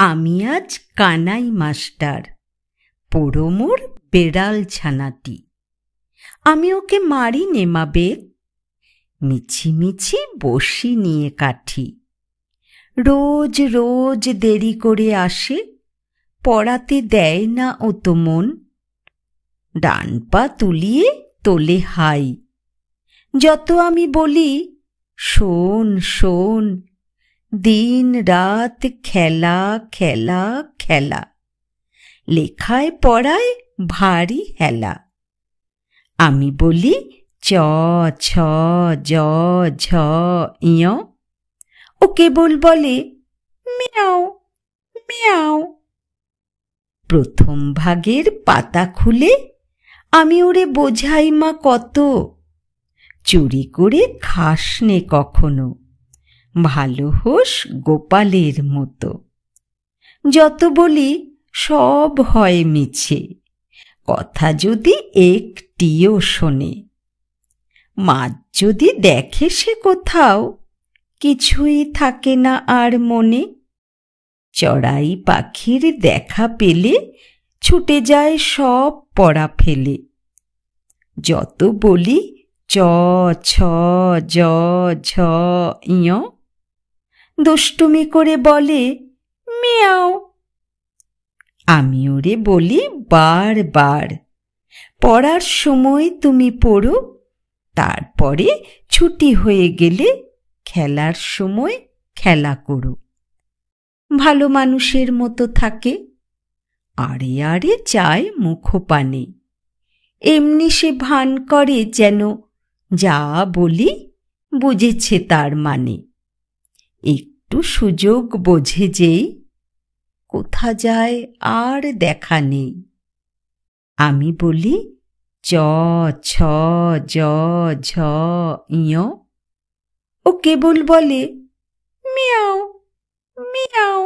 আমি আজ কানাই মাস্টার, পোড়ো মোর বেড়াল ছানাটি। আমি ওকে মারি নেমাবে, মিছি মিছি বসি নিয়ে কাঠি। রোজ রোজ দেরি করে আসে, পড়াতে দেয় না ও তো মন। ডান পা তুলিয়ে তোলে হাই, যত আমি বলি শোন শোন, দিন রাত খেলা খেলা খেলা, লেখায় পড়ায় ভারী হেলা। আমি বলি চ ছ জ ঝ ইয়, ও কেবল বলে মিয়াও মিয়াও। প্রথম ভাগের পাতা খুলে আমি ওরে বোঝাই মা কত, চুরি করে খাস নে কখনো, ভালো হোস গোপালের মতো। যত বলি সব হয় মিছে, কথা যদি একটিও শোনে। মাঝ যদি দেখে সে কোথাও, কিছুই থাকে না আর মনে। চড়াই পাখির দেখা পেলে ছুটে যায় সব পড়া ফেলে। যত বলি চ ছ জ ঝ ইয়, দুষ্টুমি করে বলে মিয়াও। আমি ওরে বলি বারবার, পড়ার সময় তুমি পড়ো, তারপরে ছুটি হয়ে গেলে খেলার সময় খেলা করো। ভালো মানুষের মতো থাকে, আড়ে আড়ে চায় মুখপানে। এমনি সে ভান করে যেন যা বলি বুঝেছে তার মানে। একটু সুযোগ বোঝে যেই, কোথা যায় আর দেখা নেই। আমি বলি চ ছ জ ঝ ইয়, ও কেবল বলে মিয়াও মিয়াও।